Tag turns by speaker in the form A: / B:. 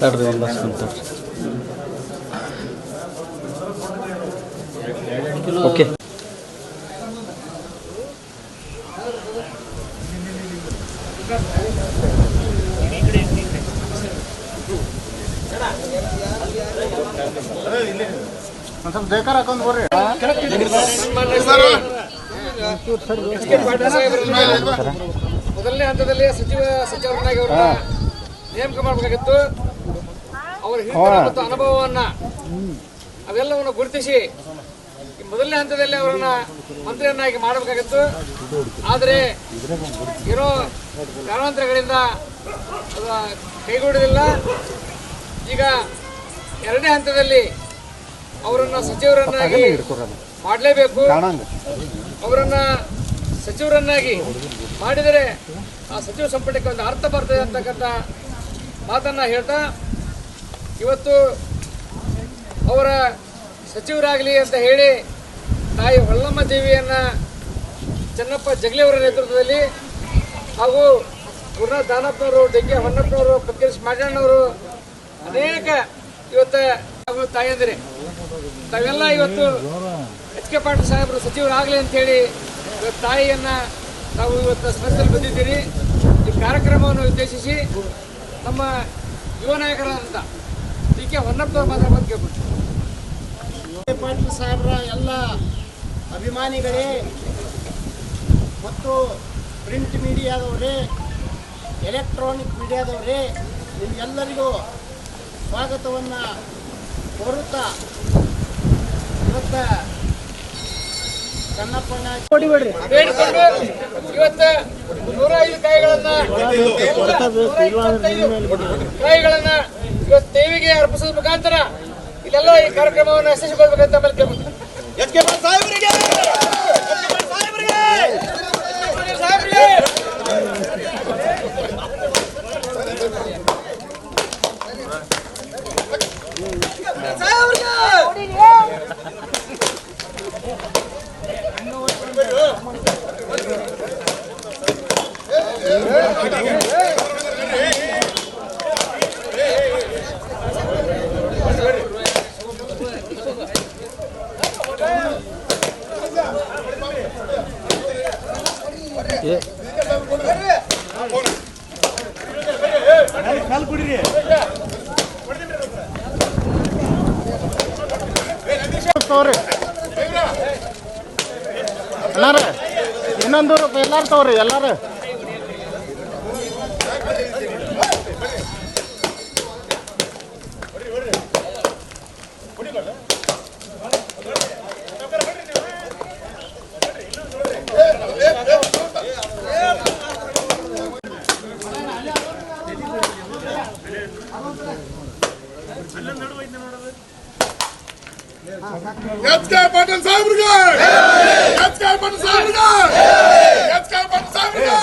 A: ತಡ್ರಿ ಒಂದಷ್ಟು ಓಕೆ.
B: ಒಂದು ಸ್ವಲ್ಪ ದೇಕಾರ ಹಾಕೊಂಡು ಬರ್ರಿ.
C: ಮೊದಲನೇ ಹಂತದಲ್ಲಿ ಸಚಿವರನ್ನಾಗಿ ಅವರನ್ನ ನೇಮಕ ಮಾಡಬೇಕಾಗಿತ್ತು. ಅವರ ಹಿರಿತನ ಮತ್ತು ಅನುಭವವನ್ನ ಅವೆಲ್ಲವನ್ನು ಗುರುತಿಸಿ ಮೊದಲನೇ ಹಂತದಲ್ಲಿ ಅವರನ್ನ ಮಂತ್ರಿಯನ್ನಾಗಿ ಮಾಡಬೇಕಾಗಿತ್ತು. ಆದರೆ ಏನೋ ಕಾರಣಾಂತರಗಳಿಂದ ಕೈಗೂಡುವುದಿಲ್ಲ. ಈಗ ಎರಡನೇ ಹಂತದಲ್ಲಿ ಅವರನ್ನ ಸಚಿವರನ್ನಾಗಿ ಮಾಡಲೇಬೇಕು. ಅವರನ್ನ ಸಚಿವರನ್ನಾಗಿ ಮಾಡಿದರೆ ಆ ಸಚಿವ ಸಂಪುಟಕ್ಕೆ ಒಂದು ಅರ್ಥ ಬರ್ತದೆ ಅಂತಕ್ಕಂಥ ಮಾತನ್ನ ಹೇಳ್ತಾ ಇವತ್ತು ಅವರ ಸಚಿವರಾಗಲಿ ಅಂತ ಹೇಳಿ ತಾಯಿ ಹೊಳ್ಳಮ್ಮ ದೇವಿಯನ್ನ ಚೆನ್ನಪ್ಪ ಜಗಲಿ ಅವರ ನೇತೃತ್ವದಲ್ಲಿ ಹಾಗೂ ಗುರುನಾಥ್ ದಾನಪ್ಪನವರು, ಡೆಂಗೆ ಹೊನ್ನಪ್ಪನವರು, ಪತ್ಕೇಶ್ ಮಾಜಣ್ಣವರು ಅನೇಕ ಇವತ್ತು ಹಾಗೂ ತಾಯಂದಿರೆ ತಾವೆಲ್ಲ ಇವತ್ತು ಎಚ್ ಕೆ ಪಾಟೀಲ್ ಸಾಹೇಬರು ಸಚಿವರಾಗಲಿ ಅಂತೇಳಿ ಇವತ್ತು ತಾಯಿಯನ್ನ ನಾವು ಇವತ್ತು ಸ್ಮರಿಸಲು ಬಂದಿದ್ದೀರಿ. ಈ ಕಾರ್ಯಕ್ರಮವನ್ನು ಉದ್ದೇಶಿಸಿ ನಮ್ಮ ಯುವ ನಾಯಕರಾದಂಥ ಡಿ ಕೆ ಹೊನ್ನಪ್ಪನವರು ಮಾತ್ರ ಬಂದು ಕೇಳ್ಬಿಟ್ಟು
B: ಪಾಟೀಲ್ ಸಾಹೇಬರ ಎಲ್ಲ ಅಭಿಮಾನಿಗಳೇ ಮತ್ತು ಪ್ರಿಂಟ್ ಮೀಡಿಯಾದವರೇ, ಎಲೆಕ್ಟ್ರಾನಿಕ್ ಮೀಡಿಯಾದವರೇ, ನಿಮಗೆಲ್ಲರಿಗೂ ಸ್ವಾಗತವನ್ನು ಕೋರುತ್ತಾ ಇವತ್ತು ಚನ್ನಪ್ಪಣ್ಣ
C: ಬೇಡಿಕೊಂಡು ಇವತ್ತು 105 ಕಾಯಿಗಳನ್ನ ಇವತ್ತು ದೇವಿಗೆ ಅರ್ಪಿಸೋದ್ರ ಮುಖಾಂತರ ಇಲ್ಲೆಲ್ಲ ಈ ಕಾರ್ಯಕ್ರಮವನ್ನು ಯಶಸ್ವಿಗೊಳಿಸಬೇಕಂತ ಆಮೇಲೆ ಕೇಳ್ಬೋದು.
B: ತಗೋರಿ ಎಲ್ಲಾರು ಇನ್ನೊಂದು ಎಲ್ಲಾರು ತಗೋರಿ ಎಲ್ಲಾರು.
D: ಎಚ್ ಕೆ ಪಾಟೀಲ್ ಸಾಹೇಬ್ರಿಗೆ, ಎಚ್ ಕೆ ಪಾಟೀಲ್ ಸಾಹೇಬ್ರಿಗೆ, ಎಚ್ ಕೆ ಪಾಟೀಲ್ ಸಾಹೇಬ್ರಿಗೆ.